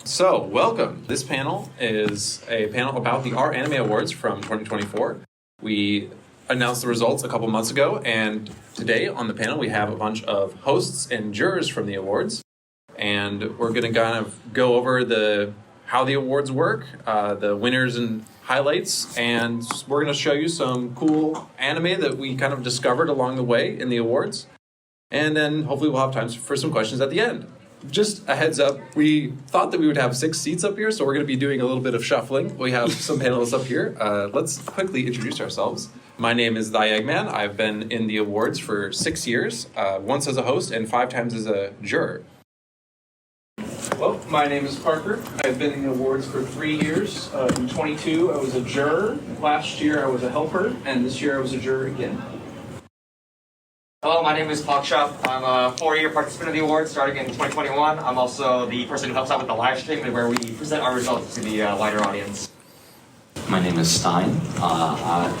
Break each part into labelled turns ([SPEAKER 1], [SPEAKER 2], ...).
[SPEAKER 1] So, welcome. This panel is a panel about the Anime Awards from 2024. We announced the results a couple months ago, and today on the panel we have a bunch of hosts and jurors from the awards, and we're going to kind of go over how the awards work, the winners and highlights, and we're going to show you some cool anime that we kind of discovered along the way in the awards, and then hopefully we'll have time for some questions at the end. Just a heads up, we thought that we would have 6 seats up here, so we're going to be doing a little bit of shuffling. We have some panelists up here. Let's quickly introduce ourselves. My name is thyeggman. I've been in the awards for 6 years, once as a host and 5 times as a juror.
[SPEAKER 2] Well, my name is Parker. I've been in the awards for 3 years. In 22, I was a juror. Last year, I was a helper. And this year, I was a juror again.
[SPEAKER 3] Hello, my name is Paukshop. I'm a 4-year participant of the awards starting in 2021. I'm also the person who helps out with the live stream where we present our results to the wider audience.
[SPEAKER 4] My name is Stein.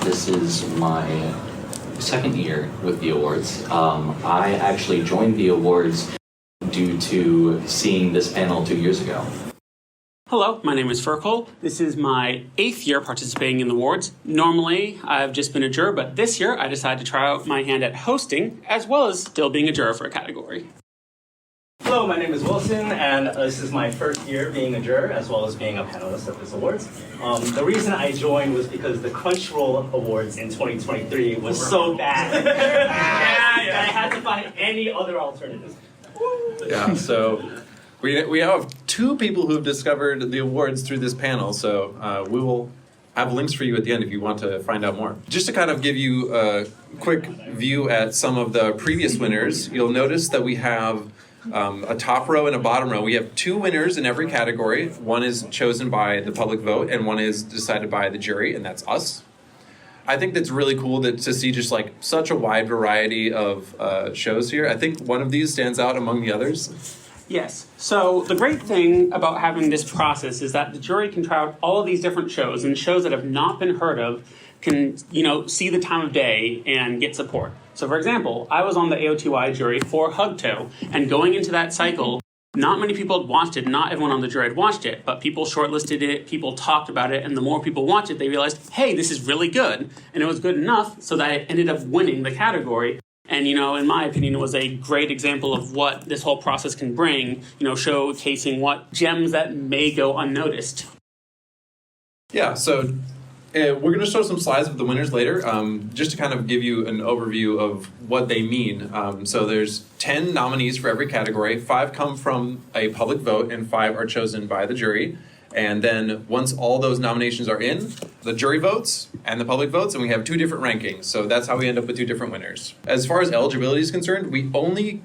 [SPEAKER 4] This is my 2nd year with the awards. I actually joined the awards due to seeing this panel 2 years ago.
[SPEAKER 5] Hello, my name is Fircoal. This is my 8th year participating in the awards. Normally, I've just been a juror, but this year I decided to try out my hand at hosting, as well as still being a juror for a category.
[SPEAKER 6] Hello, my name is Wilson, and this is my 1st year being a juror, as well as being a panelist at this awards. The reason I joined was because the Crunchyroll Awards in 2023 was so bad that I had to find any other alternatives.
[SPEAKER 1] Yeah, so we have 2 people who have discovered the awards through this panel, so we will have links for you at the end if you want to find out more. Just to kind of give you a quick view at some of the previous winners, you'll notice that we have a top row and a bottom row. We have 2 winners in every category. One is chosen by the public vote, and one is decided by the jury, and that's us. I think that's really cool to see just like such a wide variety of shows here. I think one of these stands out among the others.
[SPEAKER 5] Yes, so the great thing about having this process is that the jury can try out all of these different shows, and shows that have not been heard of can, see the time of day and get support. So for example, I was on the AOTY jury for Hugto, and going into that cycle, not many people had watched it, not everyone on the jury had watched it, but people shortlisted it, people talked about it, and the more people watched it, they realized, hey, this is really good. And it was good enough so that it ended up winning the category. And, in my opinion, it was a great example of what this whole process can bring, showcasing what gems that may go unnoticed.
[SPEAKER 1] Yeah, so we're going to show some slides of the winners later, just to kind of give you an overview of what they mean. So there's 10 nominees for every category. 5 come from a public vote, and 5 are chosen by the jury. And then once all those nominations are in, the jury votes and the public votes, and we have 2 different rankings. So that's how we end up with 2 different winners. As far as eligibility is concerned, we only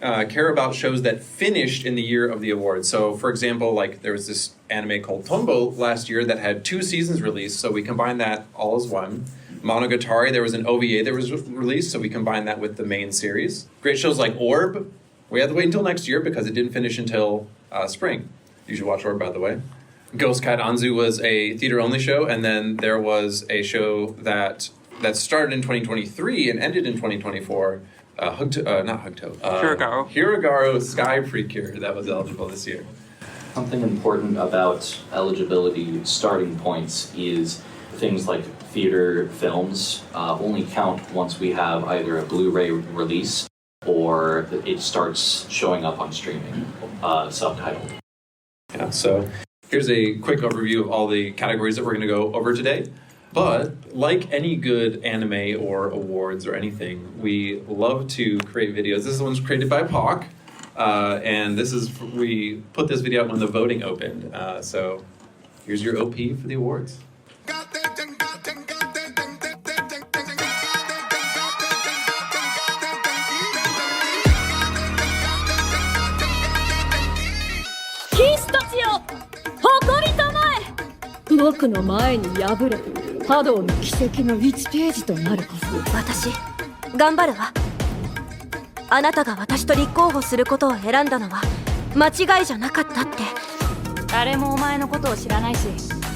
[SPEAKER 1] care about shows that finished in the year of the award. So for example, like there was this anime called Tombo last year that had 2 seasons released, so we combined that all as one. Monogatari, there was an OVA that was released, so we combined that with the main series. Great shows like Orb, we had to wait until next year because it didn't finish until spring. You should watch Orb, by the way. Ghost Cat Anzu was a theater-only show, and then there was a show that started in 2023 and ended in 2024. Hiragaro Sky Precure, that was eligible this year.
[SPEAKER 4] Something important about eligibility starting points is things like theater films only count once we have either a Blu-ray release or it starts showing up on streaming, subtitled.
[SPEAKER 1] Yeah, so here's a quick overview of all the categories that we're going to go over today. But like any good anime or awards or anything, we love to create videos. This one's created by Pauk, and we put this video out when the voting opened. So here's your OP for the awards.
[SPEAKER 7] 私頑張るわ。あなたが私と立候補することを選んだのは間違いじゃなかったって。
[SPEAKER 8] 誰もお前のことを知らないし、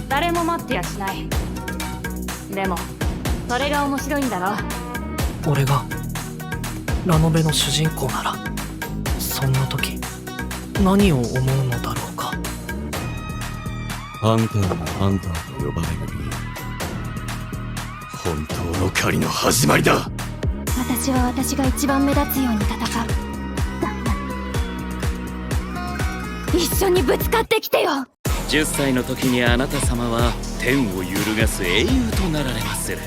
[SPEAKER 8] 誰も待ってやしない。でもそれが面白いんだろ。
[SPEAKER 9] 俺がラノベの主人公ならそんな時何を思うのだろうか。
[SPEAKER 10] ハンターがハンターと呼ばれる理由、本当の狩りの始まりだ。
[SPEAKER 7] 私は私が一番目立つように戦う。一緒にぶつかってきてよ。
[SPEAKER 10] 10歳の時にあなた様は天を揺るがす英雄となられまする。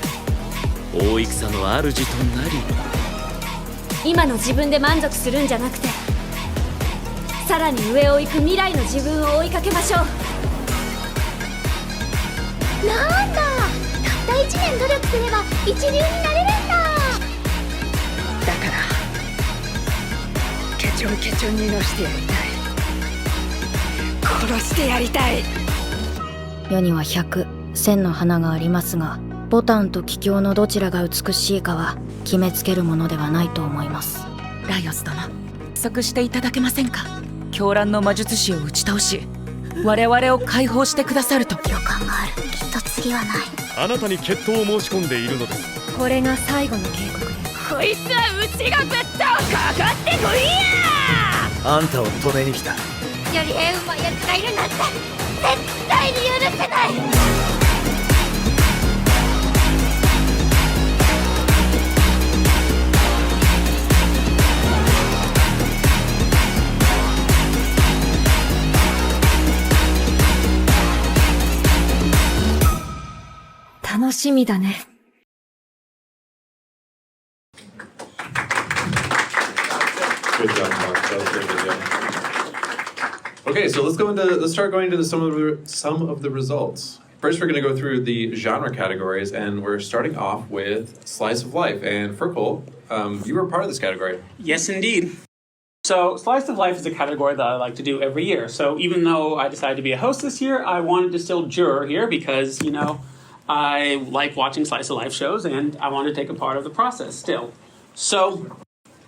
[SPEAKER 10] 大戦の主となり、
[SPEAKER 7] 今の自分で満足するんじゃなくて、さらに上を行く未来の自分を追いかけましょう。なんだ、たった1年努力すれば一流になれるんだ。
[SPEAKER 11] だからケチョンケチョンにのしてやりたい。殺してやりたい。
[SPEAKER 7] 世には100、1000の花がありますが、ボタンとキキョウのどちらが美しいかは決めつけるものではないと思います。
[SPEAKER 11] ライオス殿、約束していただけませんか。狂乱の魔術師を打ち倒し、我々を解放してくださると。
[SPEAKER 7] 予感がある。きっと次はない。
[SPEAKER 10] あなたに決闘を申し込んでいるのです。
[SPEAKER 7] これが最後の警告です。
[SPEAKER 11] こいつはうちがぶっ倒かかってこいや。
[SPEAKER 10] あんたを止めに来た。
[SPEAKER 7] よりうまいやつがいるなんて絶対に許せない。楽しみだね。
[SPEAKER 1] Good job, Mark. That was very good. Okay, so let's start going into some of the results. First, we're going to go through the genre categories, and we're starting off with Slice of Life. And Fircoal, you were part of this category.
[SPEAKER 5] Yes, indeed. So, Slice of Life is a category that I like to do every year. So, even though I decided to be a host this year, I wanted to still juror here because, I like watching Slice of Life shows, and I want to take a part of the process still. So,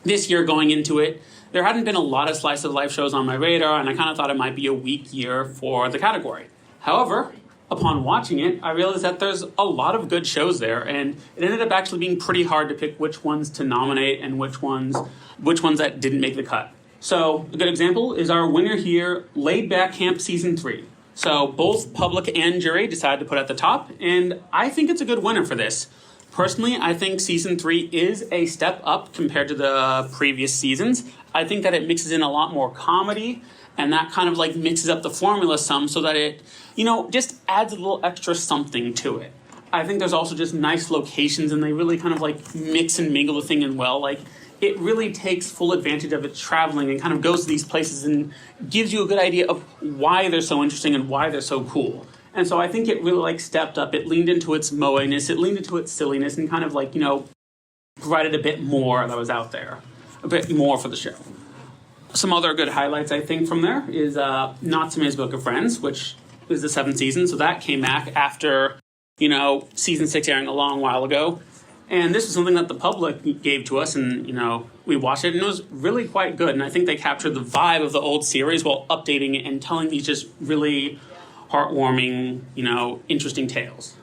[SPEAKER 5] this year going into it, there hadn't been a lot of Slice of Life shows on my radar, and I kind of thought it might be a weak year for the category. However, upon watching it, I realized that there's a lot of good shows there, and it ended up actually being pretty hard to pick which ones to nominate and which ones that didn't make the cut. So, a good example is our winner here, Laid Back Camp Season 3. So, both public and jury decided to put it at the top, and I think it's a good winner for this. Personally, I think Season 3 is a step up compared to the previous seasons. I think that it mixes in a lot more comedy, and that kind of mixes up the formula some so that it, just adds a little extra something to it. I think there's also just nice locations, and they really kind of mix and mingle the thing in well. It really takes full advantage of its traveling and kind of goes to these places and gives you a good idea of why they're so interesting and why they're so cool. And so I think it really stepped up. It leaned into its moe-ness, it leaned into its silliness, and kind of provided a bit more that was out there, a bit more for the show. Some other good highlights I think from there is Natsume's Book of Friends, which is the 7th season. So that came back after season 6 airing a long while ago. And this was something that the public gave to us, and, we watched it, and it was really quite good. And I think they captured the vibe of the old series while updating it and telling these just really heartwarming, interesting tales.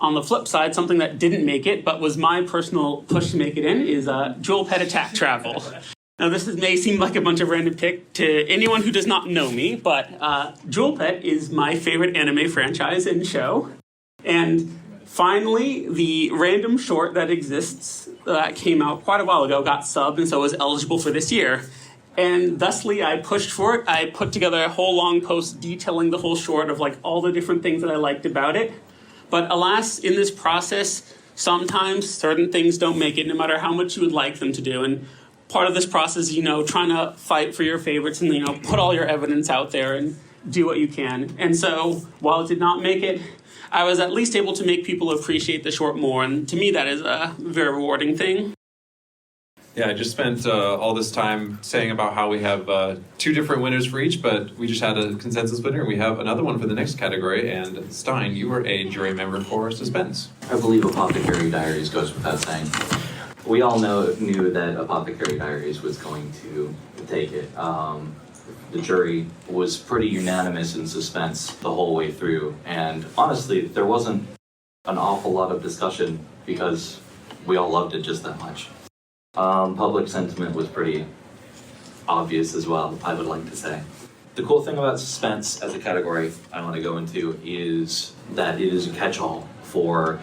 [SPEAKER 5] On the flip side, something that didn't make it, but was my personal push to make it in, is Jewel Pet Attack Travel. Now, may seem like a bunch of random pick to anyone who does not know me, but Jewel Pet is my favorite anime franchise and show. And finally, the random short that exists that came out quite a while ago got subbed and so was eligible for this year. And thusly, I pushed for it. I put together a whole long post detailing the whole short of all the different things that I liked about it. But alas, in this process, sometimes certain things don't make it, no matter how much you would like them to do. And part of this process is, trying to fight for your favorites and, put all your evidence out there and do what you can. And so, while it did not make it, I was at least able to make people appreciate the short more. And to me, that is a very rewarding thing.
[SPEAKER 1] Yeah, I just spent all this time saying about how we have 2 different winners for each, but we just had a consensus winner. We have another one for the next category, and Stein, you were a jury member for Suspense.
[SPEAKER 4] I believe Apothecary Diaries goes without saying. We all knew that Apothecary Diaries was going to take it. The jury was pretty unanimous in Suspense the whole way through, and honestly, there wasn't an awful lot of discussion because we all loved it just that much. Public sentiment was pretty obvious as well, I would like to say. The cool thing about suspense as a category I want to go into is that it is a catch-all for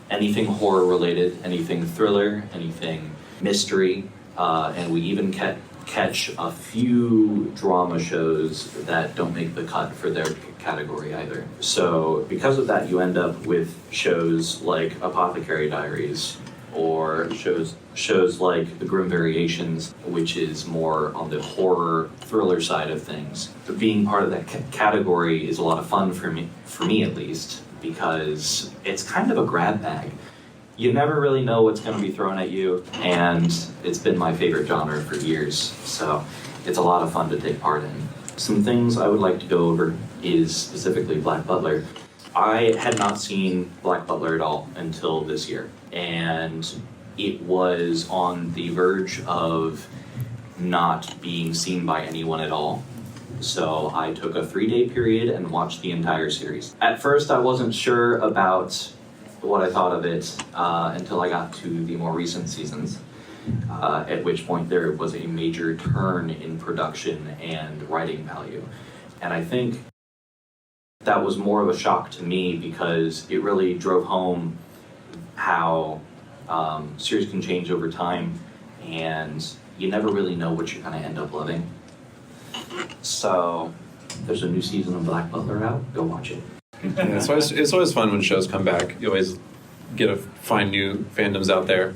[SPEAKER 4] anything horror related, anything thriller, anything mystery, and we even catch a few drama shows that don't make the cut for their category either. So because of that, you end up with shows like Apothecary Diaries, or shows like The Grim Variations, which is more on the horror thriller side of things. But being part of that category is a lot of fun for me at least, because it's kind of a grab bag. You never really know what's going to be thrown at you, and it's been my favorite genre for years, so it's a lot of fun to take part in. Some things I would like to go over is specifically Black Butler. I had not seen Black Butler at all until this year, and it was on the verge of not being seen by anyone at all. So I took a 3-day period and watched the entire series. At first I wasn't sure about what I thought of it until I got to the more recent seasons, at which point there was a major turn in production and writing value. And I think that was more of a shock to me because it really drove home how series can change over time, and you never really know what you're going to end up loving. So there's a new season of Black Butler out. Go watch it.
[SPEAKER 1] Yeah, it's always fun when shows come back. You always get to find new fandoms out there.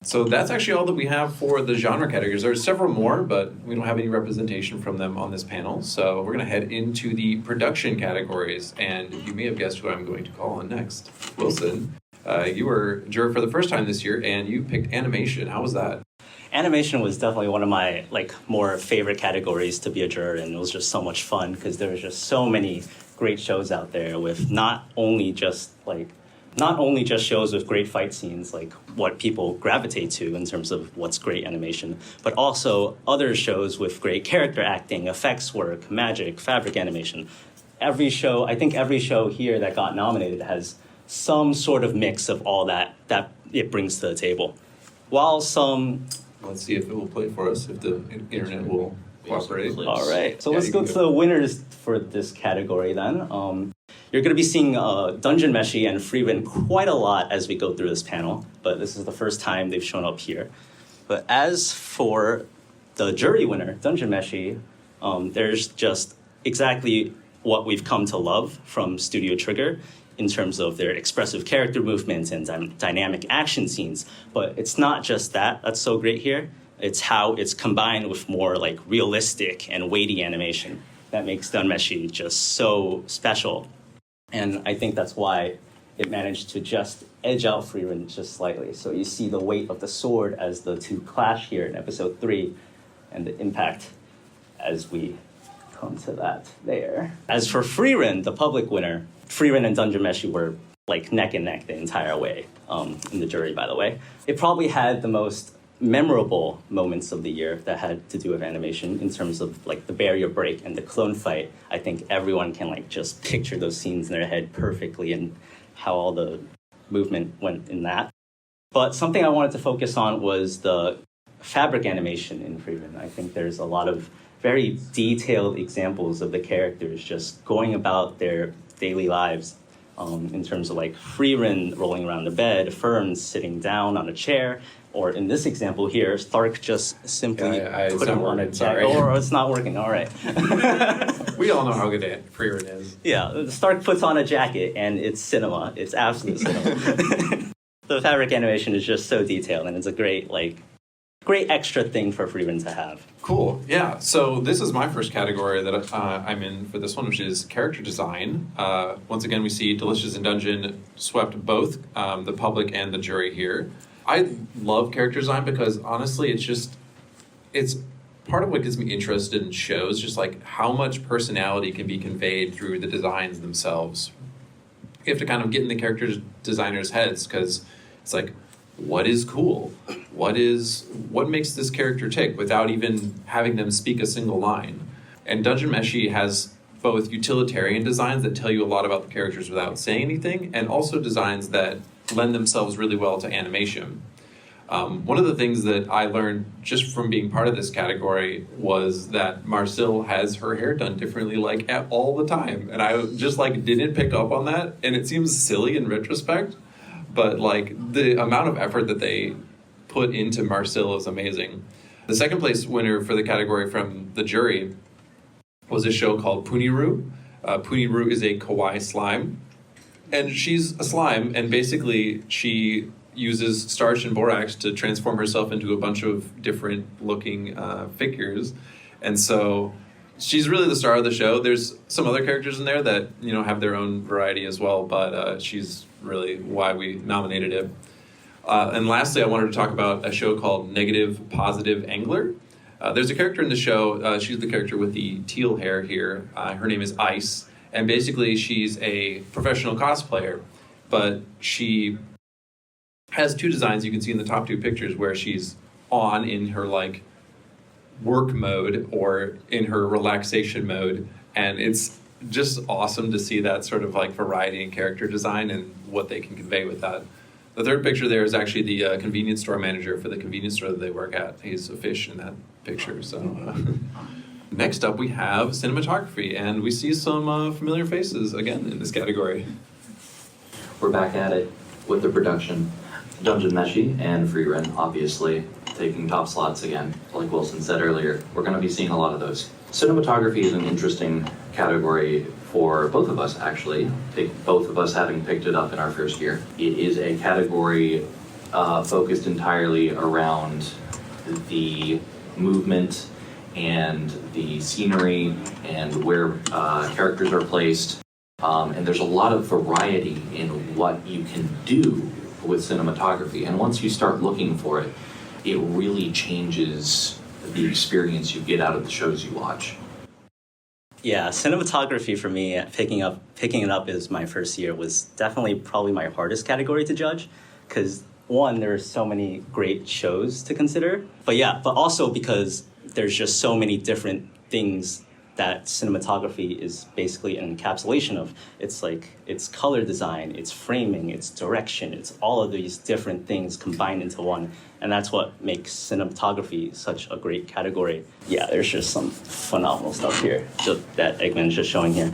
[SPEAKER 1] So that's actually all that we have for the genre categories. There's several more, but we don't have any representation from them on this panel. So we're going to head into the production categories, and you may have guessed who I'm going to call on next. Wilson, you were a juror for the first time this year, and you picked animation. How was that?
[SPEAKER 6] Animation was definitely one of my more favorite categories to be a juror in. It was just so much fun because there was just so many great shows out there with not only just shows with great fight scenes, like what people gravitate to in terms of what's great animation, but also other shows with great character acting, effects work, magic, fabric animation. I think every show here that got nominated has some sort of mix of all that it brings to the table. While some...
[SPEAKER 1] Let's see if it will play for us, if the internet will cooperate.
[SPEAKER 6] All right, so let's go to the winners for this category then. You're going to be seeing Dungeon Meshi and Freeman quite a lot as we go through this panel, but this is the first time they've shown up here. But as for the jury winner, Dungeon Meshi, there's just exactly what we've come to love from Studio Trigger in terms of their expressive character movements and dynamic action scenes. But it's not just that that's so great here. It's how it's combined with more realistic and weighty animation that makes Dunmeshi just so special. And I think that's why it managed to just edge out Freeman just slightly. So you see the weight of the sword as the two clash here in episode 3, and the impact as we come to that there. As for Freeman, the public winner, Freeman and Dungeon Meshi were neck and neck the entire way in the jury, by the way. It probably had the most memorable moments of the year that had to do with animation in terms of the barrier break and the clone fight. I think everyone can just picture those scenes in their head perfectly and how all the movement went in that. But something I wanted to focus on was the fabric animation in Freeman. I think there's a lot of very detailed examples of the characters just going about their daily lives in terms of Freeman rolling around the bed, Fern sitting down on a chair, or in this example here, Stark just simply put him on a chair. Or it's not working, all right.
[SPEAKER 1] We all know how good Freeman is.
[SPEAKER 6] Yeah, Stark puts on a jacket and it's cinema. It's absolute cinema. The fabric animation is just so detailed, and it's a great extra thing for Freeman to have.
[SPEAKER 1] Cool, yeah. So this is my first category that I'm in for this one, which is character design. Once again, we see Delicious and Dungeon swept both the public and the jury here. I love character design because honestly, it's part of what gets me interested in shows, just how much personality can be conveyed through the designs themselves. You have to kind of get in the character designers' heads because it's what is cool? What makes this character tick without even having them speak a single line? And Dungeon Meshi has both utilitarian designs that tell you a lot about the characters without saying anything, and also designs that lend themselves really well to animation. One of the things that I learned just from being part of this category was that Marcille has her hair done differently, like all the time, and I just like didn't pick up on that. And it seems silly in retrospect, but like the amount of effort that they put into Marcille is amazing. The second place winner for the category from the jury was a show called Puniru. Puniru is a kawaii slime, and she's a slime, and basically she uses starch and borax to transform herself into a bunch of different looking figures. And so she's really the star of the show. There's some other characters in there that, you know, have their own variety as well, but she's really why we nominated it. And lastly, I wanted to talk about a show called Negative Positive Angler. There's a character in the show, she's the character with the teal hair here. Her name is Ice, and basically she's a professional cosplayer, but she has two designs you can see in the top two pictures where she's on in her like work mode or in her relaxation mode, and it's just awesome to see that sort of like variety in character design and what they can convey with that. The third picture there is actually the convenience store manager for the convenience store that they work at. He's a fish in that picture. So next up we have cinematography, and we see some familiar faces again in this category.
[SPEAKER 4] We're back at it with the production. Dungeon Meshi and Freerun, obviously, taking top slots again. Like Wilson said earlier, we're going to be seeing a lot of those. Cinematography is an interesting category for both of us, actually. Both of us having picked it up in our first year. It is a category focused entirely around the movement and the scenery and where characters are placed. And there's a lot of variety in what you can do with cinematography, and once you start looking for it, it really changes the experience you get out of the shows you watch.
[SPEAKER 6] Yeah, cinematography for me, picking it up as my first year was definitely probably my hardest category to judge, because one, there are so many great shows to consider, but also because there's just so many different things that cinematography is basically an encapsulation of. It's like, it's color design, it's framing, it's direction, it's all of these different things combined into one. And that's what makes cinematography such a great category. Yeah, there's just some phenomenal stuff here that Eggman is just showing here.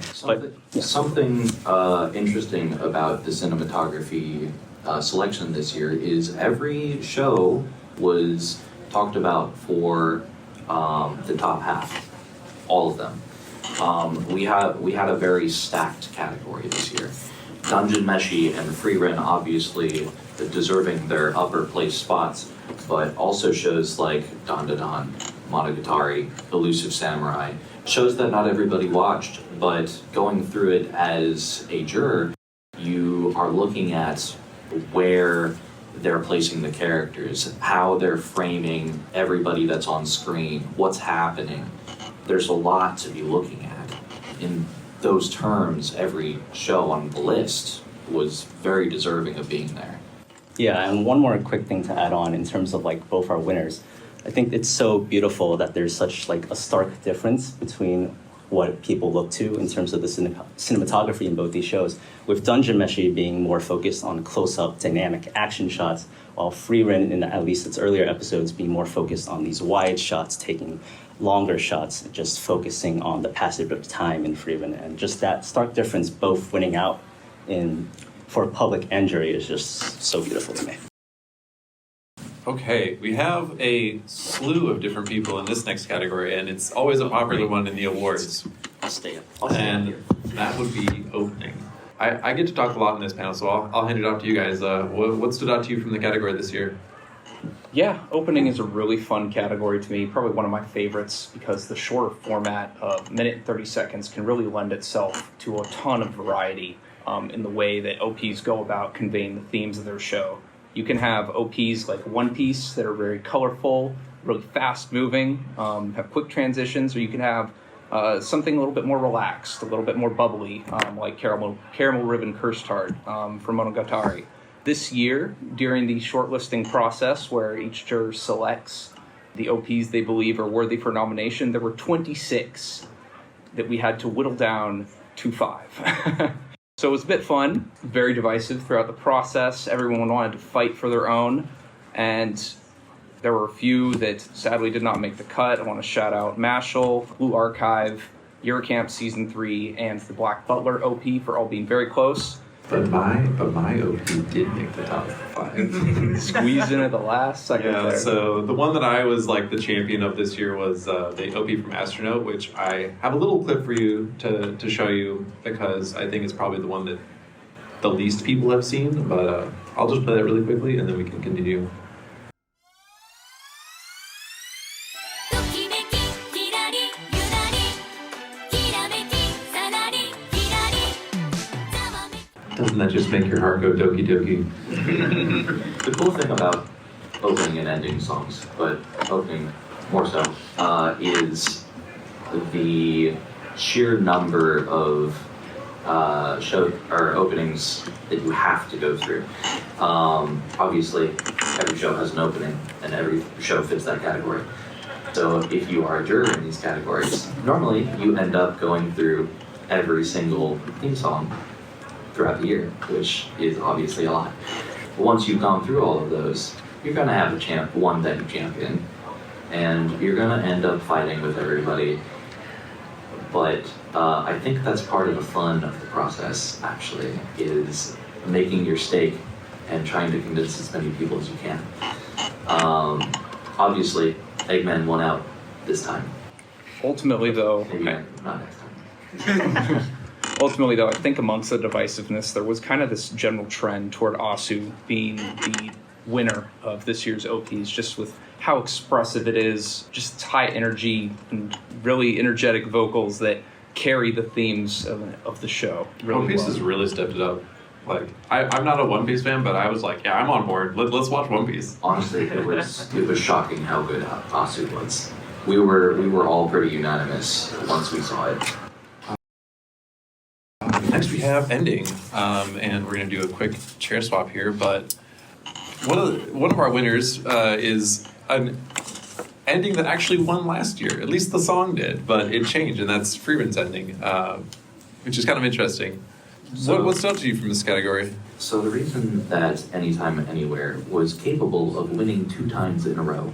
[SPEAKER 4] Something interesting about the cinematography selection this year is every show was talked about for the top half. All of them. We had a very stacked category this year. Dungeon Meshi and Freerun obviously deserving their upper place spots, but also shows like Dan Da Dan, Monogatari, Elusive Samurai, shows that not everybody watched, but going through it as a juror, you are looking at where they're placing the characters, how they're framing everybody that's on screen, what's happening. There's a lot to be looking at. In those terms, every show on the list was very deserving of being there.
[SPEAKER 6] Yeah, and one more quick thing to add on in terms of like both our winners. I think it's so beautiful that there's such like a stark difference between what people look to in terms of the cinematography in both these shows, with Dungeon Meshi being more focused on close-up dynamic action shots, while Freerun in at least its earlier episodes being more focused on these wide shots, taking longer shots, just focusing on the passage of time in Freerun. And just that stark difference both winning out for public and jury is just so beautiful to me.
[SPEAKER 1] Okay, we have a slew of different people in this next category, and it's always a popular one in the awards.
[SPEAKER 6] I'll stay up.
[SPEAKER 1] And that would be opening. I get to talk a lot in this panel, so I'll hand it off to you guys. What stood out to you from the category this year?
[SPEAKER 2] Yeah, opening is a really fun category to me, probably one of my favorites, because the shorter format of minute and 30 seconds can really lend itself to a ton of variety in the way that OPs go about conveying the themes of their show. You can have OPs like One Piece that are very colorful, really fast moving, have quick transitions, or you can have something a little bit more relaxed, a little bit more bubbly, like Caramel Ribbon Curse Tart from Monogatari. This year, during the shortlisting process where each juror selects the OPs they believe are worthy for nomination, there were 26 that we had to whittle down to 5. So it was a bit fun, very divisive throughout the process. Everyone wanted to fight for their own. And there were a few that sadly did not make the cut. I want to shout out Mashal, Blue Archive, Eurocamp Season 3, and the Black Butler OP for all being very close.
[SPEAKER 1] But my OP did make the top 5.
[SPEAKER 2] Squeezed in at the last second.
[SPEAKER 1] Yeah,
[SPEAKER 2] there.
[SPEAKER 1] so the one that I was like the champion of this year was the OP from Astronaut, which I have a little clip for you to show you because I think it's probably the one that the least people have seen. But I'll just play that really quickly and then we can continue. Doesn't that just make your heart go doki doki?
[SPEAKER 4] The cool thing about opening and ending songs, but opening more so, is the sheer number of show or openings that you have to go through. Obviously, every show has an opening, and every show fits that category. So if you are a juror in these categories, normally you end up going through every single theme song throughout the year, which is obviously a lot. But once you've gone through all of those, you're going to have one that you champion, and you're going to end up fighting with everybody. But I think that's part of the fun of the process, actually, is making your stake and trying to convince as many people as you can. Obviously, Eggman won out this time.
[SPEAKER 2] Ultimately, though,
[SPEAKER 4] Maybe not next time.
[SPEAKER 2] Ultimately, though, I think amongst the divisiveness, there was kind of this general trend toward Asu being the winner of this year's OPs, just with how expressive it is, just high energy and really energetic vocals that carry the themes of the show. Really
[SPEAKER 1] One Piece
[SPEAKER 2] well.
[SPEAKER 1] has really stepped it up. Like, I'm not a One Piece fan, but I was like, yeah, I'm on board. Let's watch One Piece.
[SPEAKER 4] Honestly, it was shocking how good Asu was. We were all pretty unanimous once we saw it.
[SPEAKER 1] Next we have ending, and we're gonna do a quick chair swap here. But one of our winners is an ending that actually won last year. At least the song did, but it changed, and that's Freeman's ending, which is kind of interesting. What stood out to you from this category?
[SPEAKER 4] So the reason that Anytime Anywhere was capable of winning 2 times in a row,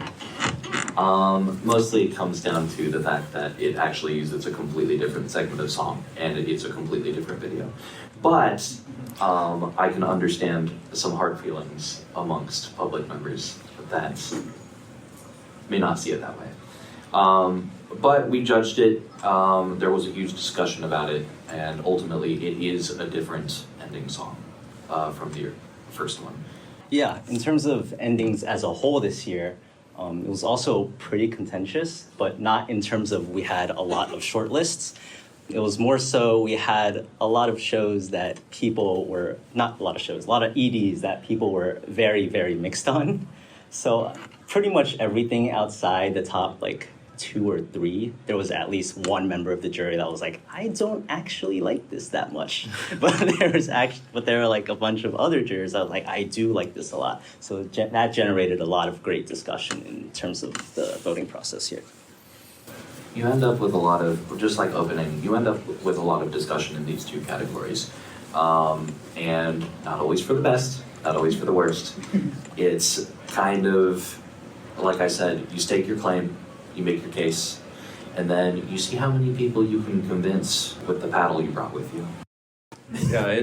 [SPEAKER 4] mostly comes down to the fact that it actually uses a completely different segment of song, and it's a completely different video. But I can understand some hard feelings amongst public members that may not see it that way. But we judged it, there was a huge discussion about it, and ultimately it is a different ending song from the first one.
[SPEAKER 6] Yeah, in terms of endings as a whole this year, it was also pretty contentious, but not in terms of we had a lot of short lists. It was more so we had a lot of shows that people were, not a lot of shows, a lot of EDs that people were very, very mixed on. So pretty much everything outside the top, 2 or 3, there was at least one member of the jury that was like, I don't actually like this that much. But there were a bunch of other jurors that was like, I do like this a lot. So that generated a lot of great discussion in terms of the voting process here.
[SPEAKER 4] You end up with a lot of, just like opening, you end up with a lot of discussion in these 2 categories. And not always for the best, not always for the worst. It's kind of, like I said, you stake your claim, you make your case, and then you see how many people you can convince with the paddle you brought with you.
[SPEAKER 1] Yeah,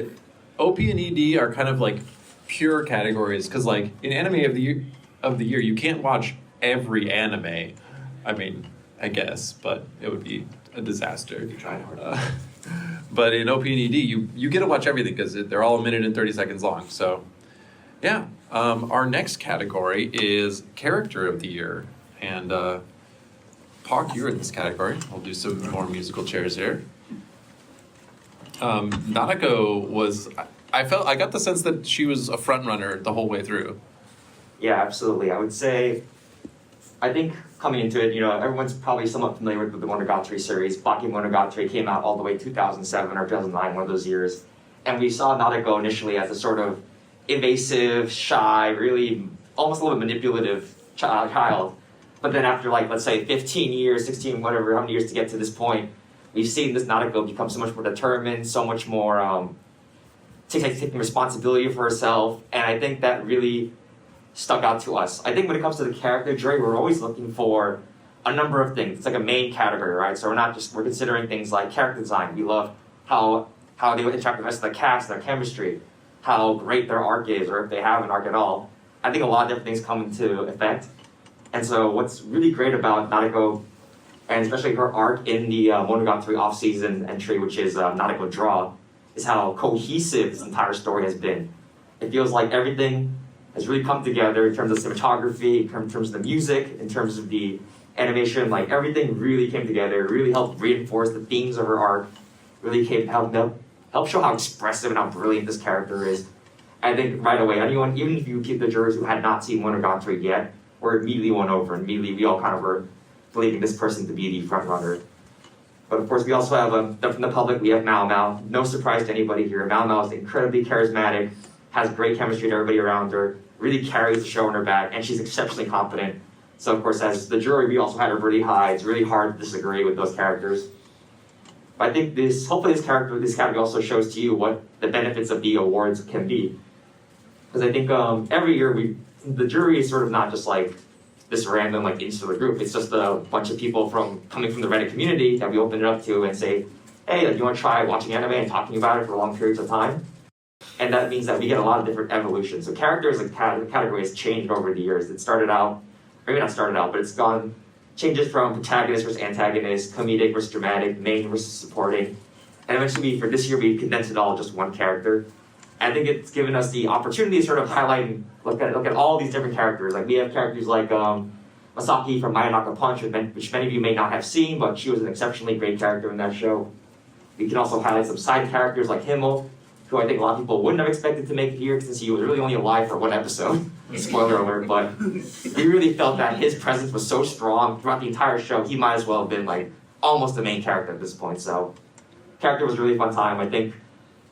[SPEAKER 1] OP and ED are kind of like pure categories because, like, in anime of the year, you can't watch every anime. I mean, I guess, but it would be a disaster.
[SPEAKER 4] You tried hard.
[SPEAKER 1] But in OP and ED, you get to watch everything because they're all 1 minute and 30 seconds long. So, yeah. Our next category is Character of the Year, and Pauk, you're in this category. We'll do some more musical chairs here. Nanako was, I got the sense that she was a front runner the whole way through.
[SPEAKER 3] Yeah, absolutely. I would say, I think coming into it, everyone's probably somewhat familiar with the Monogatari series. Bakemonogatari came out all the way 2007 or 2009, one of those years. And we saw Nadeko initially as a sort of evasive, shy, really almost a little bit manipulative child. But then after, let's say 15 years, 16, whatever, how many years to get to this point, we've seen this Nadeko become so much more determined, so much more taking responsibility for herself. And I think that really stuck out to us. I think when it comes to the character jury, we're always looking for a number of things. It's like a main category, right? So we're considering things like character design. We love how they would interact with the rest of the cast, their chemistry, how great their arc is, or if they have an arc at all. I think a lot of different things come into effect. And so what's really great about Nadeko, and especially her arc in the Monogatari off-season entry, which is Nadeko Draw, is how cohesive this entire story has been. It feels like everything has really come together in terms of cinematography, in terms of the music, in terms of the animation. Like everything really came together, really helped reinforce the themes of her arc, really help show how expressive and how brilliant this character is. I think right away, anyone, even if you keep the jurors who had not seen Monogatari yet, were immediately won over. Immediately, we all kind of were believing this person to be the front runner. But of course, we also have from the public. We have Mao Mao. No surprise to anybody here. Mao Mao is incredibly charismatic, has great chemistry with everybody around her, really carries the show on her back, and she's exceptionally confident. So of course, as the jury, we also had her really high. It's really hard to disagree with those characters. But I think hopefully this category also shows to you what the benefits of the awards can be. Because I think every year the jury is sort of not just like this random like insular group. It's just a bunch of people coming from the Reddit community that we open it up to and say, hey, do you want to try watching anime and talking about it for long periods of time? And that means that we get a lot of different evolutions. So characters, like category has changed over the years. It started out, maybe not started out, but it's gone changes from protagonist versus antagonist, comedic versus dramatic, main versus supporting. And eventually for this year we condensed it all to just one character. I think it's given us the opportunity to sort of highlight and look at all these different characters. Like we have characters like Masaki from Mayanaka Punch, which many of you may not have seen, but she was an exceptionally great character in that show. We can also highlight some side characters like Himmel, who I think a lot of people wouldn't have expected to make it here since he was really only alive for one episode. Spoiler alert, but we really felt that his presence was so strong throughout the entire show, he might as well have been like almost the main character at this point. So character was a really fun time. I think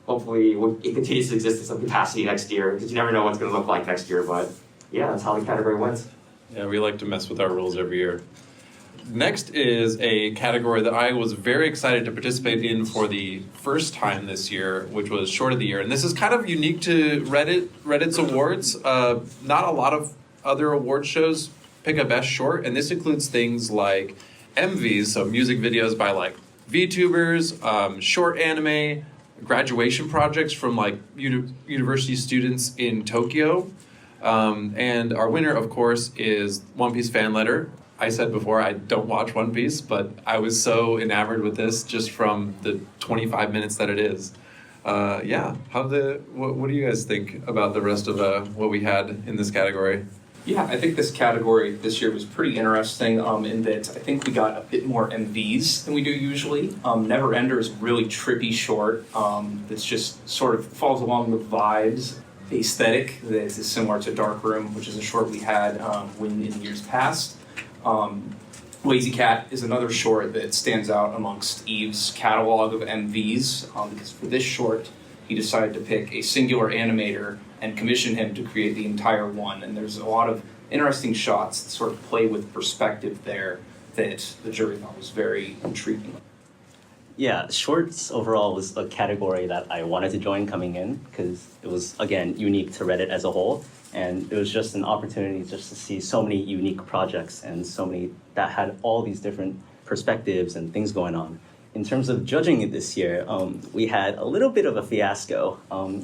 [SPEAKER 3] hopefully it continues to exist in some capacity next year, because you never know what's going to look like next year. But yeah, that's how the category went.
[SPEAKER 1] Yeah, we like to mess with our rules every year. Next is a category that I was very excited to participate in for the first time this year, which was Short of the Year. And this is kind of unique to Reddit's awards. Not a lot of other award shows pick a best short, and this includes things like MVs, so music videos by like VTubers, short anime, graduation projects from like university students in Tokyo. And our winner, of course, is One Piece Fan Letter. I said before I don't watch One Piece, but I was so enamored with this just from the 25 minutes that it is. Yeah, what do you guys think about the rest of what we had in this category?
[SPEAKER 2] Yeah, I think this category this year was pretty interesting in that I think we got a bit more MVs than we do usually. Never Ender is really trippy short. That's just sort of falls along the vibes, the aesthetic that is similar to Dark Room, which is a short we had in years past. Lazy Cat is another short that stands out amongst Eve's catalog of MVs because for this short he decided to pick a singular animator and commission him to create the entire one. And there's a lot of interesting shots that sort of play with perspective there that the jury thought was very intriguing.
[SPEAKER 12] Yeah, shorts overall was a category that I wanted to join coming in because it was, again, unique to Reddit as a whole. And it was just an opportunity just to see so many unique projects and so many that had all these different perspectives and things going on. In terms of judging it this year, we had a little bit of a fiasco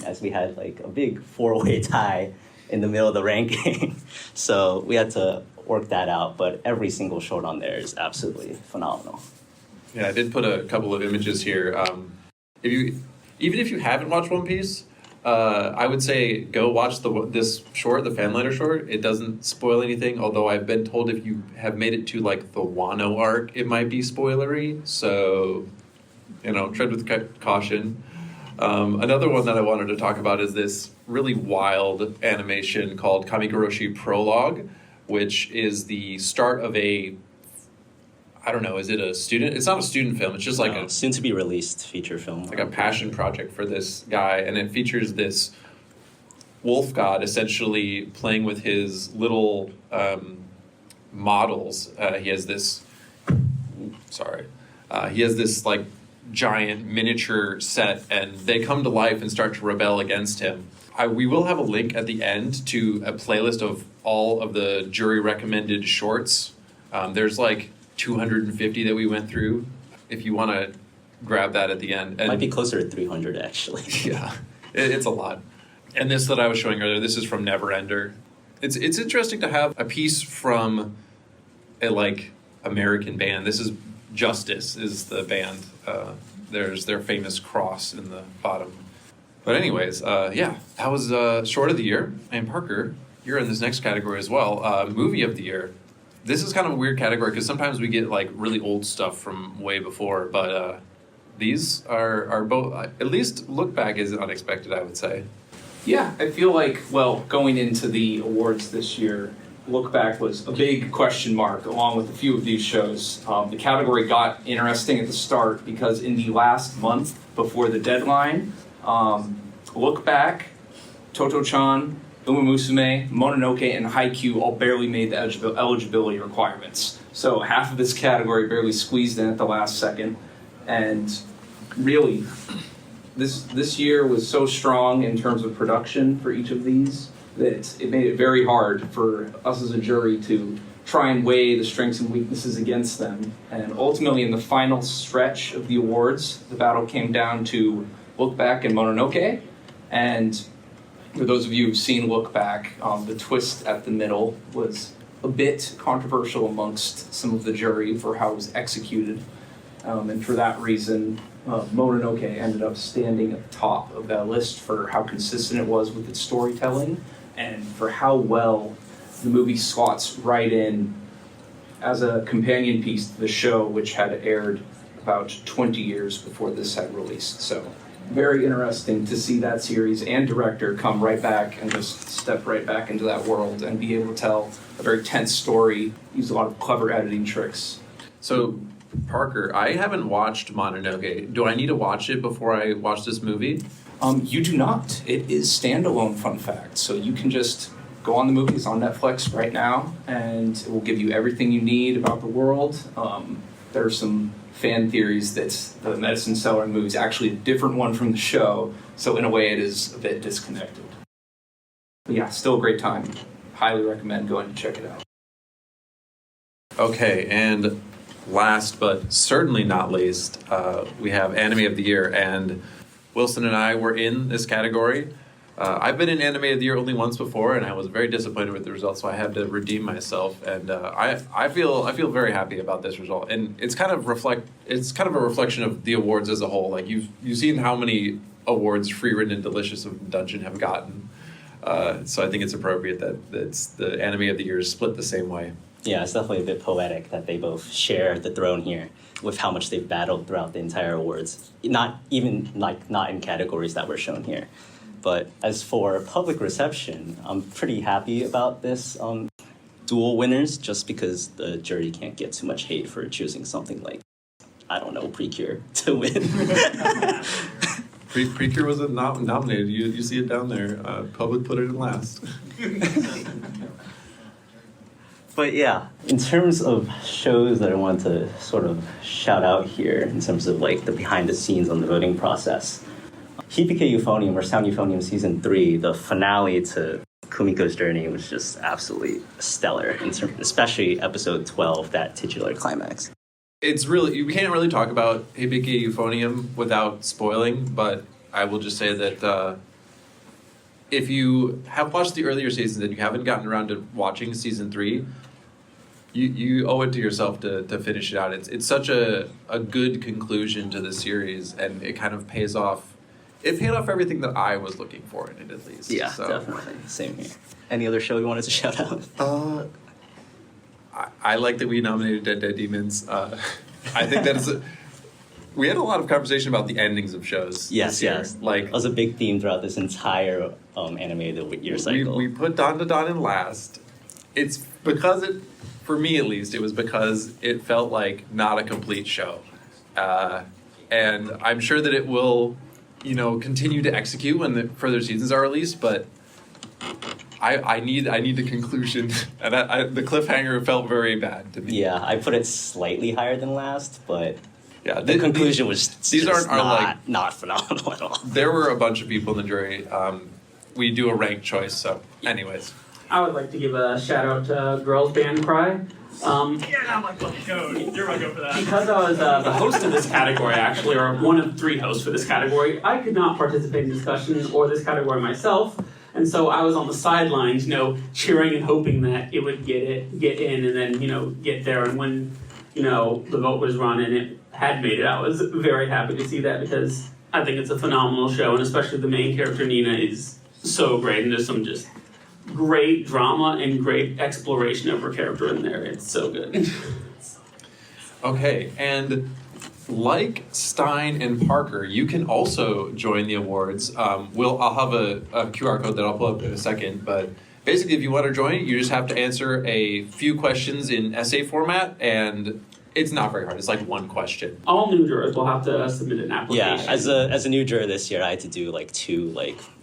[SPEAKER 12] as we had like a big four-way tie in the middle of the ranking. So we had to work that out, but every single short on there is absolutely phenomenal.
[SPEAKER 1] Yeah, I did put a couple of images here. Even if you haven't watched One Piece, I would say go watch this short, the fan letter short. It doesn't spoil anything, although I've been told if you have made it to like the Wano arc, it might be spoilery. So, tread with caution. Another one that I wanted to talk about is this really wild animation called Kamigoroshi Prologue, which is the start of is it a student? It's not a student film. It's just like a
[SPEAKER 12] soon-to-be-released feature film.
[SPEAKER 1] Like a passion project for this guy. And it features this wolf god essentially playing with his little models. He has this like giant miniature set, and they come to life and start to rebel against him. We will have a link at the end to a playlist of all of the jury recommended shorts. There's like 250 that we went through. If you want to grab that at the end.
[SPEAKER 12] Might be closer to 300 actually.
[SPEAKER 1] Yeah, it's a lot. And this that I was showing earlier, this is from Neverender. It's interesting to have a piece from a like American band. This is Justice is the band. There's their famous cross in the bottom. But anyways, yeah, that was short of the year. And Parker, you're in this next category as well, movie of the year. This is kind of a weird category because sometimes we get like really old stuff from way before, but these are both, at least Look Back is unexpected, I would say.
[SPEAKER 2] Yeah, I feel like, well, going into the awards this year, Look Back was a big question mark along with a few of these shows. The category got interesting at the start because in the last month before the deadline, Look Back, Toto-chan, Uma Musume, Mononoke, and Haikyuu all barely made the eligibility requirements. So half of this category barely squeezed in at the last second. And really, this year was so strong in terms of production for each of these that it made it very hard for us as a jury to try and weigh the strengths and weaknesses against them. And ultimately, in the final stretch of the awards, the battle came down to Look Back and Mononoke. And for those of you who've seen Look Back, the twist at the middle was a bit controversial amongst some of the jury for how it was executed. And for that reason, Mononoke ended up standing at the top of that list for how consistent it was with its storytelling and for how well the movie slots right in as a companion piece to the show, which had aired about 20 years before this had released. So very interesting to see that series and director come right back and just step right back into that world and be able to tell a very tense story, use a lot of clever editing tricks.
[SPEAKER 1] So, Parker, I haven't watched Mononoke. Do I need to watch it before I watch this movie?
[SPEAKER 2] You do not. It is standalone, fun fact. So you can just go on the movie. It's on Netflix right now, and it will give you everything you need about the world. There are some fan theories that the medicine seller in the movie is actually a different one from the show, so in a way it is a bit disconnected. But yeah, still a great time. Highly recommend going to check it out.
[SPEAKER 1] Okay, and last but certainly not least, we have Anime of the Year, and Wilson and I were in this category. I've been in Anime of the Year only once before, and I was very disappointed with the result, so I had to redeem myself. And I feel very happy about this result, and it's kind of a reflection of the awards as a whole. Like you've seen how many awards Free Written and Delicious of Dungeon have gotten, so I think it's appropriate that it's the Anime of the Year is split the same way.
[SPEAKER 12] Yeah, it's definitely a bit poetic that they both share the throne here with how much they've battled throughout the entire awards. Not in categories that were shown here. But as for public reception, I'm pretty happy about this dual winners just because the jury can't get too much hate for choosing something like, I don't know, Precure to win.
[SPEAKER 1] Precure was nominated. You see it down there. Public put it in last.
[SPEAKER 12] But yeah, in terms of shows that I want to sort of shout out here in terms of like the behind the scenes on the voting process, Hibike Euphonium or Sound Euphonium Season 3, the finale to Kumiko's journey was just absolutely stellar, especially episode 12, that titular climax.
[SPEAKER 1] It's really, we can't really talk about Hibike Euphonium without spoiling, but I will just say that if you have watched the earlier seasons and you haven't gotten around to watching Season 3, you owe it to yourself to finish it out. It's such a good conclusion to the series, and it kind of pays off. It paid off everything that I was looking for in it, at least.
[SPEAKER 12] Yeah, so. Definitely. Same here. Any other show you wanted to shout out?
[SPEAKER 1] I like that we nominated Dead Dead Demons. I think that we had a lot of conversation about the endings of shows.
[SPEAKER 12] Yes.
[SPEAKER 1] Like,
[SPEAKER 12] it was a big theme throughout this entire Anime of the Year cycle.
[SPEAKER 1] We put Don to Don in last. It's because for me at least, it was because it felt like not a complete show. And I'm sure that it will, continue to execute when the further seasons are released, but I need the conclusion, and the cliffhanger felt very bad to me.
[SPEAKER 12] Yeah, I put it slightly higher than last, but
[SPEAKER 1] Yeah,
[SPEAKER 12] the conclusion was
[SPEAKER 1] these
[SPEAKER 12] just
[SPEAKER 1] aren't our,
[SPEAKER 12] not phenomenal at all.
[SPEAKER 1] There were a bunch of people in the jury. We do a ranked choice, so anyways.
[SPEAKER 5] I would like to give a shout out to Girls Band Cry.
[SPEAKER 13] You're not my fucking code. You're my go for that.
[SPEAKER 5] Because I was the host of this category, actually, or one of 3 hosts for this category, I could not participate in discussion or this category myself. And so I was on the sidelines, cheering and hoping that it would get in and then, get there. And when, the vote was run and it had made it, I was very happy to see that because I think it's a phenomenal show. And especially the main character, Nina, is so great. And there's some just great drama and great exploration of her character in there. It's so good.
[SPEAKER 1] Okay, and like Stein and Parker, you can also join the awards. I'll have a QR code that I'll pull up in a second, but basically if you want to join, you just have to answer a few questions in essay format, and it's not very hard. It's like 1 question.
[SPEAKER 5] All new jurors will have to submit an application.
[SPEAKER 12] Yeah, as a new juror this year, I had to do two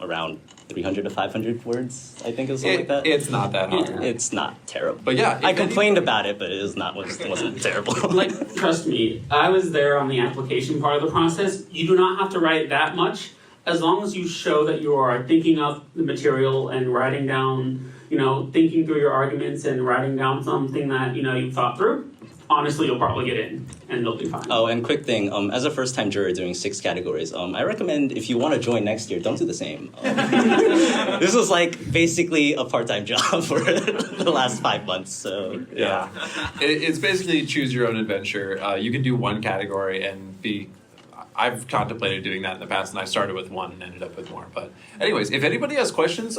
[SPEAKER 12] around 300 to 500 words, I think, or something like that.
[SPEAKER 1] It's not that hard.
[SPEAKER 12] It's not terrible.
[SPEAKER 1] But yeah,
[SPEAKER 12] I complained about it, but it wasn't terrible.
[SPEAKER 5] Trust me, I was there on the application part of the process. You do not have to write that much, as long as you show that you are thinking of the material and writing down, thinking through your arguments and writing down something that, you've thought through. Honestly, you'll probably get in, and you'll be fine.
[SPEAKER 12] Oh, and quick thing, as a first-time juror doing 6 categories, I recommend if you want to join next year, don't do the same. This was basically a part-time job for the last 5 months, so yeah.
[SPEAKER 1] It's basically choose your own adventure. You can do 1 category and be... I've contemplated doing that in the past, and I started with 1 and ended up with more. But anyways, if anybody has questions,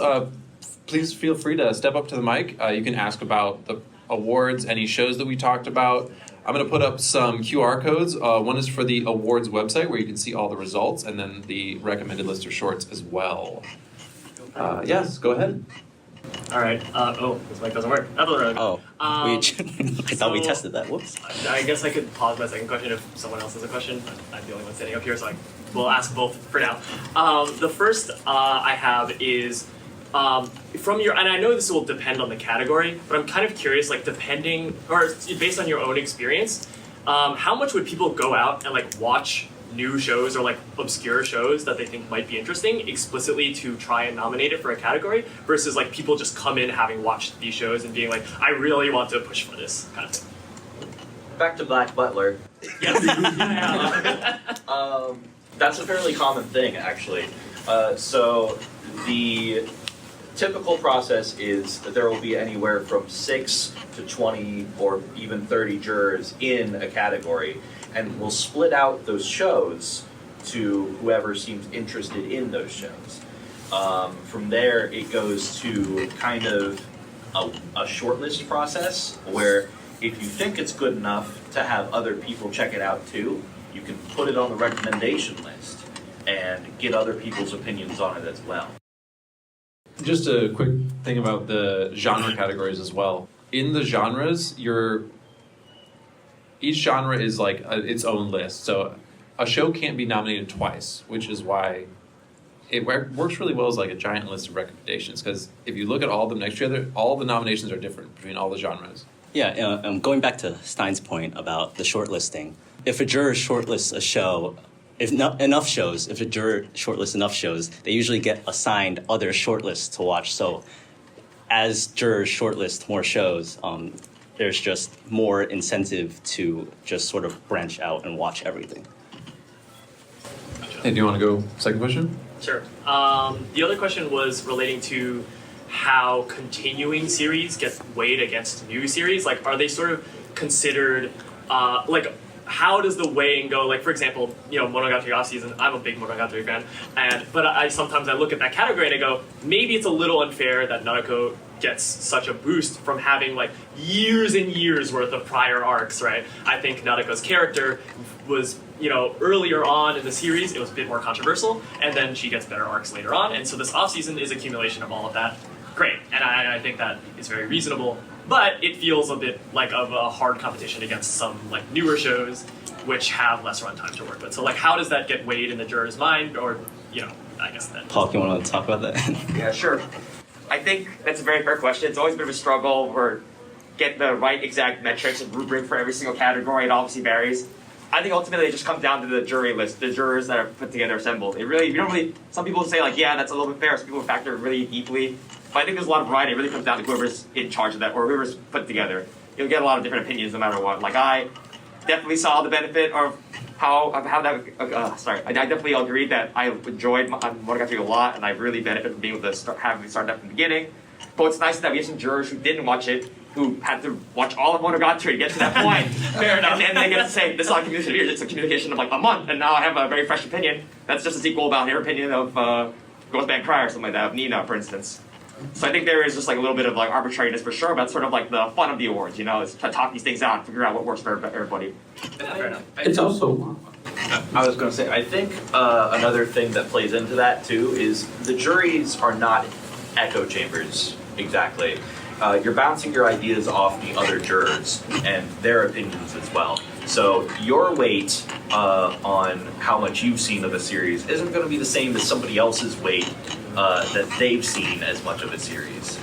[SPEAKER 1] please feel free to step up to the mic. You can ask about the awards, any shows that we talked about. I'm going to put up some QR codes. One is for the awards website where you can see all the results, and then the recommended list of shorts as well. Yes, go ahead.
[SPEAKER 13] All right. This mic doesn't work.
[SPEAKER 12] I thought we tested that. Whoops.
[SPEAKER 13] I guess I could pause my second question if someone else has a question. I'm the only one sitting up here, so we'll ask both for now. The first I have is from your, and I know this will depend on the category, but I'm kind of curious, depending, or based on your own experience, how much would people go out and watch new shows or obscure shows that they think might be interesting explicitly to try and nominate it for a category versus people just come in having watched these shows and being I really want to push for this kind of thing.
[SPEAKER 14] Back to Black Butler.
[SPEAKER 13] Yes.
[SPEAKER 14] That's a fairly common thing, actually. So the typical process is that there will be anywhere from 6 to 20 or even 30 jurors in a category, and we'll split out those shows to whoever seems interested in those shows. From there, it goes to kind of a shortlist process where if you think it's good enough to have other people check it out too, you can put it on the recommendation list and get other people's opinions on it as well.
[SPEAKER 1] Just a quick thing about the genre categories as well. In the genres, each genre is its own list. So a show can't be nominated twice, which is why it works really well as a giant list of recommendations. Because if you look at all of them next to each other, all the nominations are different between all the genres.
[SPEAKER 12] Yeah, going back to Stein's point about the shortlisting, if a juror shortlists a show, if a juror shortlists enough shows, they usually get assigned other shortlists to watch. So as jurors shortlist more shows, there's just more incentive to just sort of branch out and watch everything.
[SPEAKER 1] Hey, do you want to go second question?
[SPEAKER 13] Sure. The other question was relating to how continuing series get weighed against new series. Are they sort of considered, how does the weighing go? For example, Monogatari off-season, I'm a big Monogatari fan, but I sometimes look at that category and I go, maybe it's a little unfair that Narako gets such a boost from having years and years worth of prior arcs, right? I think Narako's character was, earlier on in the series, it was a bit more controversial, and then she gets better arcs later on, and so this off-season is accumulation of all of that. Great, and I think that is very reasonable, but it feels a bit of a hard competition against some newer shows which have less runtime to work with. So how does that get weighed in the juror's mind, or I guess that.
[SPEAKER 12] Paul, you want to talk about that?
[SPEAKER 3] Yeah, sure. I think that's a very fair question. It's always a bit of a struggle or get the right exact metrics and rubric for every single category. It obviously varies. I think ultimately it just comes down to the jury list, the jurors that are put together, assembled. It really, you don't really. Some people say like, yeah, that's a little bit fair. Some people factor really deeply, but I think there's a lot of variety. It really comes down to whoever's in charge of that or whoever's put together. You'll get a lot of different opinions no matter what. Like I definitely saw the benefit of how that. Sorry, I definitely agreed that I enjoyed Monogatari a lot, and I really benefited from being able to having started that from the beginning. But it's nice that we have some jurors who didn't watch it, who had to watch all of Monogatari to get to that point.
[SPEAKER 13] Fair enough.
[SPEAKER 3] And they get to say, this is not a communication of years, it's a communication of like a month, and now I have a very fresh opinion that's just as equal about their opinion of Ghost Band Cry or something like that, of Nina, for instance. So I think there is just like a little bit of like arbitrariness for sure, but that's sort of like the fun of the awards, you know, is to talk these things out and figure out what works for everybody.
[SPEAKER 13] Fair enough.
[SPEAKER 5] It's also.
[SPEAKER 14] I was going to say, I think another thing that plays into that too is the juries are not echo chambers exactly. You're bouncing your ideas off the other jurors and their opinions as well. So your weight on how much you've seen of a series isn't going to be the same as somebody else's weight that they've seen as much of a series.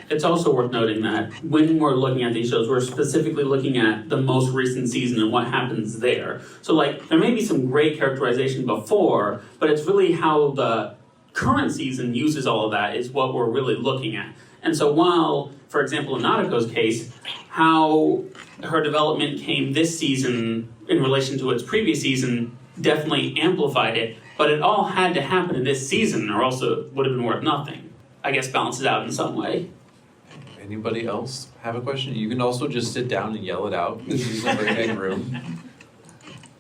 [SPEAKER 5] It's also worth noting that when we're looking at these shows, we're specifically looking at the most recent season and what happens there. So like, there may be some great characterization before, but it's really how the current season uses all of that is what we're really looking at. And so while, for example, in Naruto's case, how her development came this season in relation to its previous season definitely amplified it, but it all had to happen in this season or else it would have been worth nothing. I guess balance it out in some way.
[SPEAKER 1] Anybody else have a question? You can also just sit down and yell it out. This is a very big room.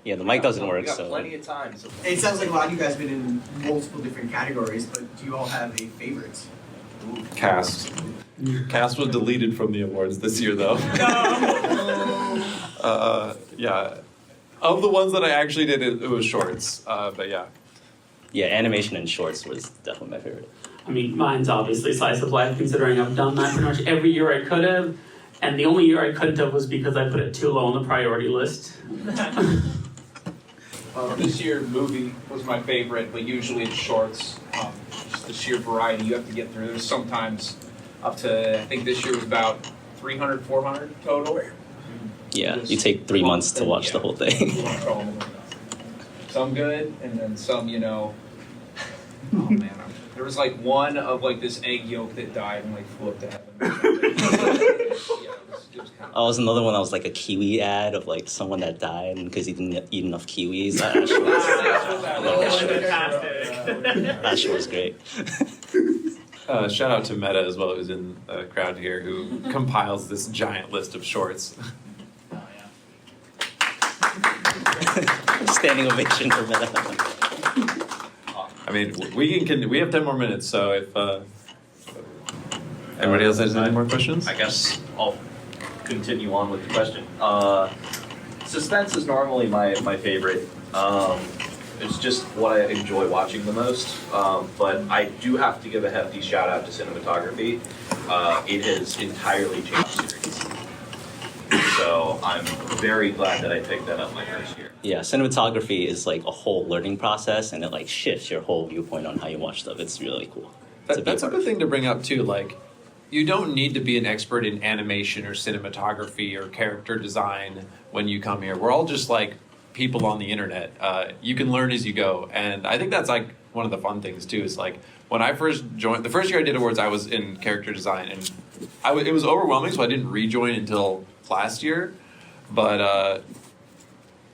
[SPEAKER 12] Yeah, the mic doesn't work,
[SPEAKER 14] We got
[SPEAKER 12] so.
[SPEAKER 14] plenty of time. So.
[SPEAKER 15] It sounds like a lot of you guys have been in multiple different categories, but do you all have a favorite?
[SPEAKER 1] Cast. Cast was deleted from the awards this year, though. Yeah. Of the ones that I actually did, it was shorts. But yeah.
[SPEAKER 12] Yeah, animation and shorts was definitely my favorite.
[SPEAKER 5] I mean, mine's obviously Slice of Life, considering I've done that pretty much every year I could have. And the only year I couldn't have was because I put it too low on the priority list.
[SPEAKER 2] This year, movie was my favorite, but usually it's shorts. Just the sheer variety you have to get through. There's sometimes up to, I think this year was about 300, 400 total.
[SPEAKER 12] Yeah, you take 3 months to watch the whole thing.
[SPEAKER 2] Some good, and then some, you know, oh man, there was like one of like this egg yolk that died and like flew up to heaven.
[SPEAKER 12] Oh, was another one that was like a kiwi ad of like someone that died because he didn't eat enough kiwis. That show was great.
[SPEAKER 1] Shout out to Meta as well, who's in the crowd here, who compiles this giant list of shorts.
[SPEAKER 12] Standing ovation for Meta.
[SPEAKER 1] I mean, we have 10 more minutes, so if anybody else has any more questions?
[SPEAKER 14] I guess I'll continue on with the question. Suspense is normally my favorite. It's just what I enjoy watching the most. But I do have to give a hefty shout out to cinematography. It has entirely changed series. So I'm very glad that I picked that up my first year.
[SPEAKER 12] Yeah, cinematography is like a whole learning process, and it like shifts your whole viewpoint on how you watch stuff. It's really cool.
[SPEAKER 1] That's a good thing to bring up too. Like, you don't need to be an expert in animation or cinematography or character design when you come here. We're all just like people on the internet. You can learn as you go, and I think that's like one of the fun things too. Is like when I first joined, the first year I did awards, I was in character design, and it was overwhelming, so I didn't rejoin until last year. But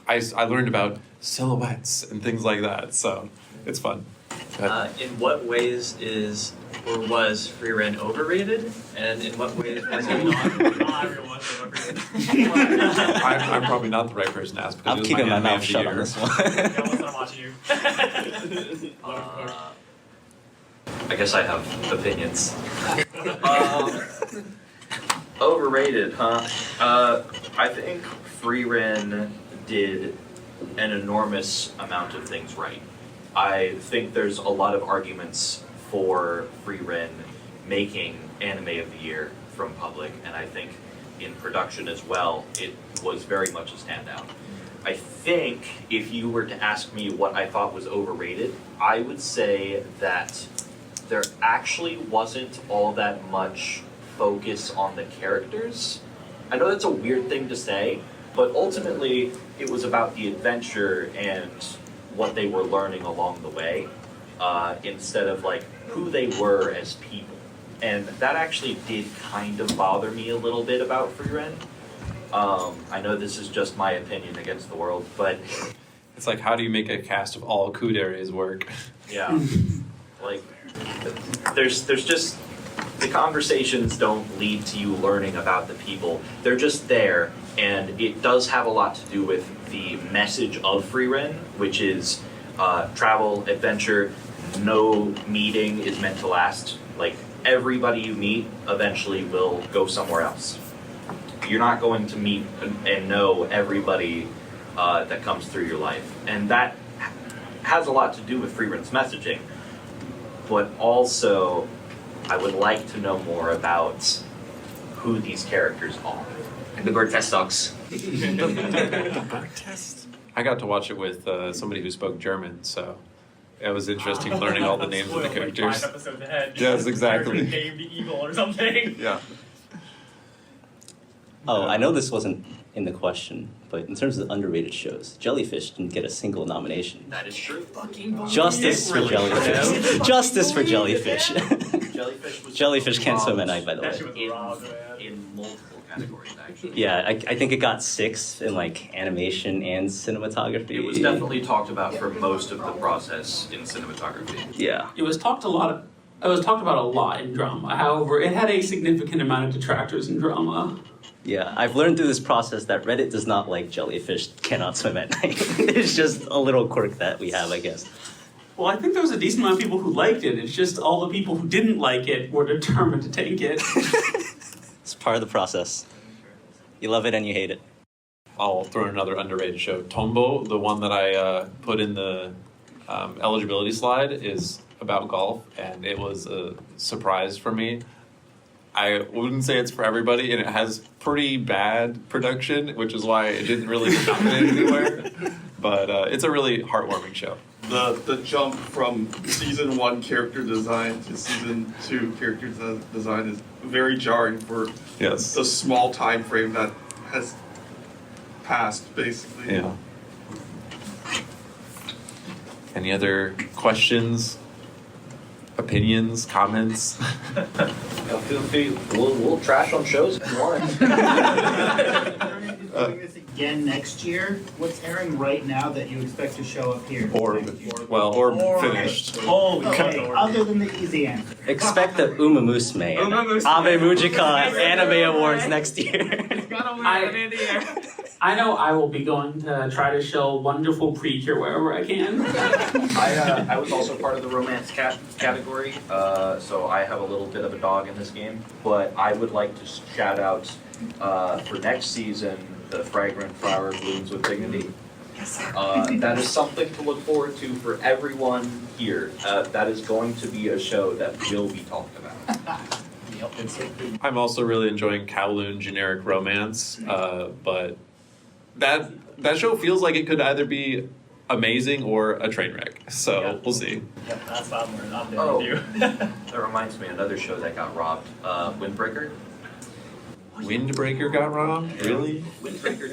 [SPEAKER 1] I learned about silhouettes and things like that, so it's fun.
[SPEAKER 13] In what ways was Free Ren overrated, and in what ways was it not?
[SPEAKER 1] I'm probably not the right person to ask. Because
[SPEAKER 12] I'm keeping my mouth shut on this one.
[SPEAKER 13] I'm watching you.
[SPEAKER 14] I guess I have opinions. Overrated, huh? I think Free Ren did an enormous amount of things right. I think there's a lot of arguments for Free Ren making Anime of the Year from Public, and I think in production as well, it was very much a standout. I think if you were to ask me what I thought was overrated, I would say that there actually wasn't all that much focus on the characters. I know that's a weird thing to say, but ultimately it was about the adventure and what they were learning along the way, instead of like who they were as people. And that actually did kind of bother me a little bit about Free Rent. I know this is just my opinion against the world, but
[SPEAKER 1] it's like, how do you make a cast of all kuderes work?
[SPEAKER 14] Yeah, like there's just, the conversations don't lead to you learning about the people. They're just there, and it does have a lot to do with the message of Free Rent, which is travel, adventure, no meeting is meant to last. Like, everybody you meet eventually will go somewhere else. You're not going to meet and know everybody that comes through your life. And that has a lot to do with Free Rent's messaging. But also, I would like to know more about who these characters are.
[SPEAKER 3] And the Birdfest sucks.
[SPEAKER 1] I got to watch it with somebody who spoke German, so it was interesting learning all the names of the characters.
[SPEAKER 13] Like 5 episodes ahead.
[SPEAKER 1] Yes, exactly.
[SPEAKER 13] Named Eagle or something.
[SPEAKER 1] Yeah.
[SPEAKER 12] Oh, I know this wasn't in the question, but in terms of the underrated shows, Jellyfish didn't get a single nomination.
[SPEAKER 14] That is true.
[SPEAKER 12] Justice for Jellyfish. Justice for Jellyfish.
[SPEAKER 14] Jellyfish was
[SPEAKER 12] Jellyfish can't swim at night, by the way.
[SPEAKER 14] In multiple categories, actually.
[SPEAKER 12] Yeah, I think it got 6 in like animation and cinematography.
[SPEAKER 14] It was definitely talked about for most of the process in cinematography.
[SPEAKER 12] Yeah.
[SPEAKER 5] It was talked about a lot in drama. However, it had a significant amount of detractors in drama.
[SPEAKER 12] Yeah, I've learned through this process that Reddit does not like Jellyfish cannot swim at night. It's just a little quirk that we have, I guess.
[SPEAKER 5] Well, I think there was a decent amount of people who liked it. It's just all the people who didn't like it were determined to take it.
[SPEAKER 12] It's part of the process. You love it and you hate it.
[SPEAKER 1] I'll throw in another underrated show. Tombo, the one that I put in the eligibility slide, is about golf, and it was a surprise for me. I wouldn't say it's for everybody, and it has pretty bad production, which is why it didn't really get nominated anywhere. But it's a really heartwarming show.
[SPEAKER 16] The jump from season 1 character design to season 2 character design is very jarring for the small time frame that has passed, basically.
[SPEAKER 1] Yeah. Any other questions, opinions, comments?
[SPEAKER 14] Feel free. We'll trash on shows if you want.
[SPEAKER 17] Doing this again next year. What's airing right now that you expect to show up here?
[SPEAKER 1] Or finished.
[SPEAKER 17] Okay, other than the easy answer.
[SPEAKER 12] Expect the Umamusume and Abe Mujika Anime Awards next year.
[SPEAKER 5] I know I will be going to try to show wonderful Precure wherever I can.
[SPEAKER 14] I was also part of the romance category, so I have a little bit of a dog in this game. But I would like to shout out for next season, the Fragrant Flower Blooms with Dignity. That is something to look forward to for everyone here. That is going to be a show that will be talked about.
[SPEAKER 1] I'm also really enjoying Kowloon Generic Romance, but that show feels like it could either be amazing or a train wreck. So we'll see.
[SPEAKER 13] Yep, that's what I'm there
[SPEAKER 14] Oh,
[SPEAKER 13] with you.
[SPEAKER 14] that reminds me, another show that got robbed, Windbreaker.
[SPEAKER 1] Windbreaker got robbed? Really?
[SPEAKER 14] Windbreaker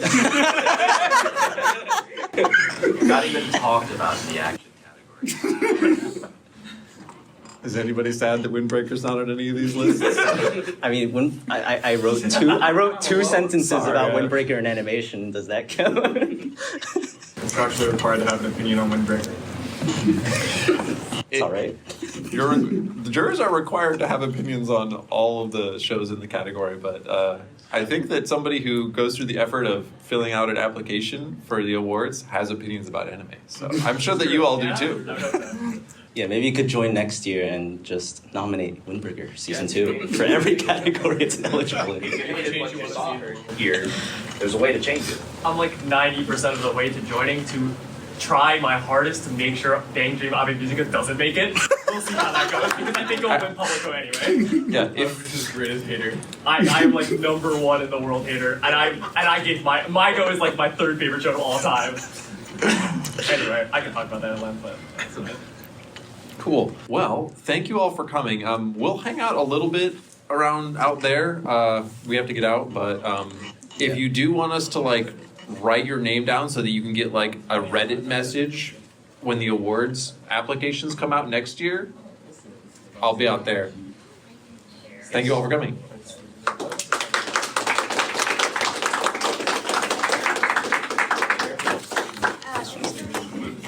[SPEAKER 14] not even talked about in the action category.
[SPEAKER 1] Is anybody sad that Windbreaker's not on any of these lists?
[SPEAKER 12] I mean, when I wrote two sentences about Windbreaker in animation. Does that count?
[SPEAKER 16] It's actually required to have an opinion on Windbreaker.
[SPEAKER 12] It's all right.
[SPEAKER 1] The jurors are required to have opinions on all of the shows in the category, but I think that somebody who goes through the effort of filling out an application for the awards has opinions about anime. So I'm sure that you all do too.
[SPEAKER 12] Yeah, maybe you could join next year and just nominate Windbreaker Season 2 for every category it's eligible in.
[SPEAKER 14] Here, there's a way to change it.
[SPEAKER 13] I'm like 90% of the way to joining to try my hardest to make sure Bang Dream Abe Musica doesn't make it. We'll see how that goes because I think it'll win Publico anyway.
[SPEAKER 1] Yeah,
[SPEAKER 16] if his greatest hater.
[SPEAKER 13] I am like #1 in the world hater, and I give my go is like my 3rd favorite show of all time. Anyway, I can talk about that at length, but that's a bit.
[SPEAKER 1] Cool. Well, thank you all for coming. We'll hang out a little bit around out there. We have to get out, but if you do want us to like write your name down so that you can get like a Reddit message when the awards applications come out next year, I'll be out there. Thank you all for coming.